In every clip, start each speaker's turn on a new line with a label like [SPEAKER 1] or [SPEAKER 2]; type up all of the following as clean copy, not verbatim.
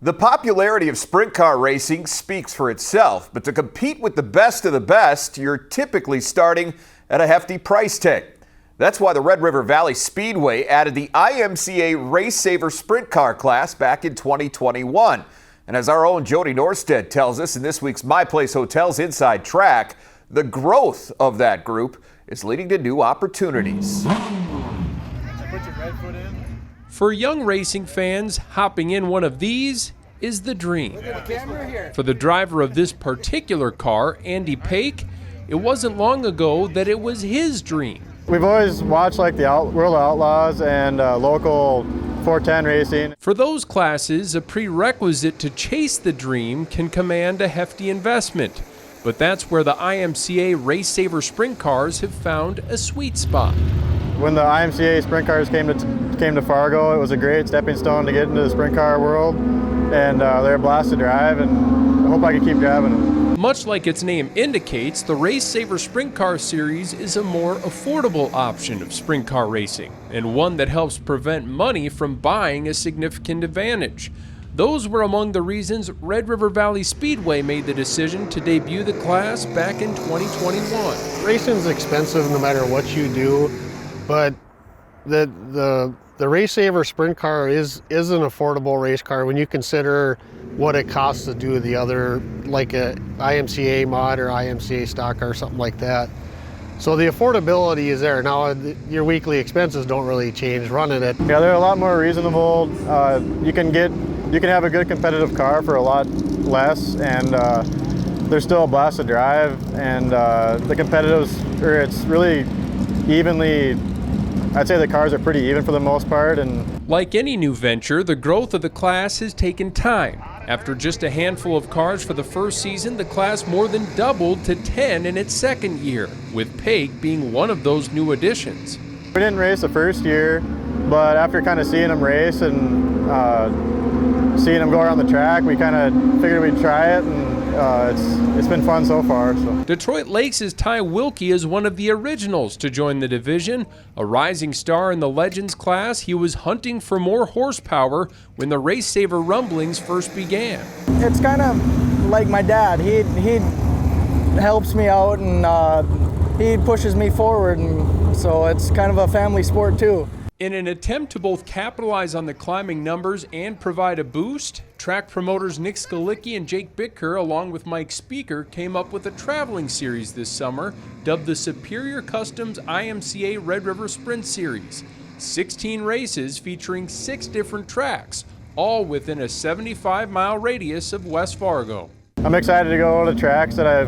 [SPEAKER 1] The popularity of sprint car racing speaks for itself, but to compete with the best of the best, you're typically starting at a hefty price tag. That's why the Red River Valley Speedway added the IMCA RaceSaver sprint car class back in 2021. And as our own Jody Norstedt tells us in this week's My Place Hotels Inside Track, the growth of that group is leading to new opportunities.
[SPEAKER 2] Put your right foot in.
[SPEAKER 3] For young racing fans, hopping in one of these is the dream. For the driver of this particular car, Andy Paik, it wasn't long ago that it was his dream.
[SPEAKER 4] We've always watched like the World of Outlaws and local 410 racing.
[SPEAKER 3] For those classes, a prerequisite to chase the dream can command a hefty investment. But that's where the IMCA RaceSaver sprint cars have found a sweet spot.
[SPEAKER 4] When the IMCA sprint cars came to Fargo, it was a great stepping stone to get into the sprint car world, and they're a blast to drive, and I hope I can keep driving them.
[SPEAKER 3] Much like its name indicates, the RaceSaver Sprint Car Series is a more affordable option of sprint car racing, and one that helps prevent money from buying a significant advantage. Those were among the reasons Red River Valley Speedway made the decision to debut the class back in 2021.
[SPEAKER 2] Racing's expensive no matter what you do, but the RaceSaver sprint car is an affordable race car when you consider what it costs to do the other, like a IMCA mod or IMCA stock car or something like that. So the affordability is there. Now your weekly expenses don't really change running it.
[SPEAKER 4] Yeah, they're a lot more reasonable. You can have a good competitive car for a lot less, and they're still a blast to drive. And the competitives, it's really evenly. I'd say the cars are pretty even for the most part. And
[SPEAKER 3] like any new venture, the growth of the class has taken time. After just a handful of cars for the first season, the class more than doubled to 10 in its second year, with Paik being one of those new additions.
[SPEAKER 4] We didn't race the first year, but after kind of seeing them race and seeing them go around the track, we kind of figured we'd try it, and it's been fun so far. So.
[SPEAKER 3] Detroit Lakes' Ty Wilkie is one of the originals to join the division. A rising star in the Legends class, he was hunting for more horsepower when the RaceSaver rumblings first began.
[SPEAKER 5] It's kind of like my dad. He helps me out, and he pushes me forward, and so it's kind of a family sport too.
[SPEAKER 3] In an attempt to both capitalize on the climbing numbers and provide a boost, track promoters Nick Skalicki and Jake Bitker, along with Mike Speaker, came up with a traveling series this summer dubbed the Superior Customs IMCA Red River Sprint Series. 16 races featuring 6 different tracks, all within a 75-mile radius of West Fargo.
[SPEAKER 4] I'm excited to go to tracks that I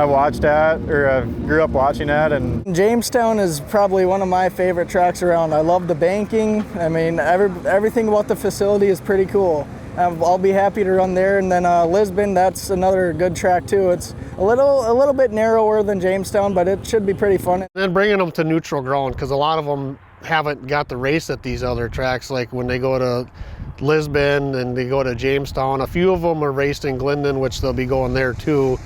[SPEAKER 4] watched at, or I grew up watching at. And
[SPEAKER 5] Jamestown is probably one of my favorite tracks around. I love the banking. I mean, everything about the facility is pretty cool. I'll be happy to run there. And then Lisbon, that's another good track too. It's a little bit narrower than Jamestown, but it should be pretty fun.
[SPEAKER 2] And then bringing them to neutral ground, because a lot of them haven't got the race at these other tracks, like when they go to Lisbon and they go to Jamestown. A few of them are raced in Glendon, which they'll be going there too.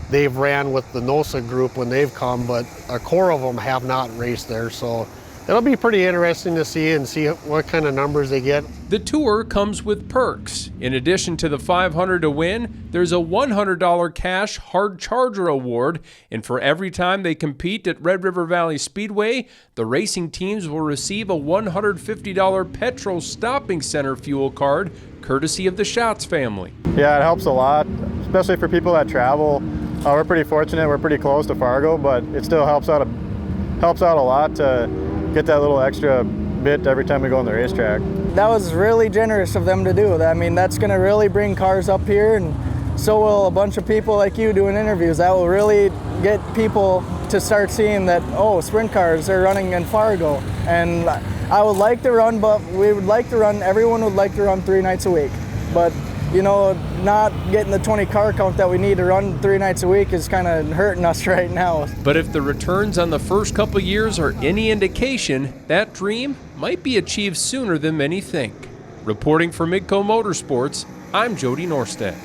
[SPEAKER 2] They've ran with the NOSA group when they've come, but a core of them have not raced there. So it'll be pretty interesting to see what kind of numbers they get.
[SPEAKER 3] The tour comes with perks. In addition to the $500 to win, there's a $100 cash hard charger award. And for every time they compete at Red River Valley Speedway, the racing teams will receive a $150 petrol stopping center fuel card, courtesy of the Schatz family.
[SPEAKER 4] Yeah, it helps a lot, especially for people that travel. We're pretty fortunate, we're pretty close to Fargo, but it still helps out a lot to get that little extra bit every time we go on the racetrack.
[SPEAKER 5] That was really generous of them to do. I mean, that's going to really bring cars up here, and so will a bunch of people like you doing interviews. That will really get people to start seeing that, oh, sprint cars are running in Fargo. And I would like to run, but everyone would like to run 3 nights a week. But you know, not getting the 20 car count that we need to run 3 nights a week is kind of hurting us right now.
[SPEAKER 3] But if the returns on the first couple years are any indication, that dream might be achieved sooner than many think. Reporting for Midco Motorsports, I'm Jody Norstedt.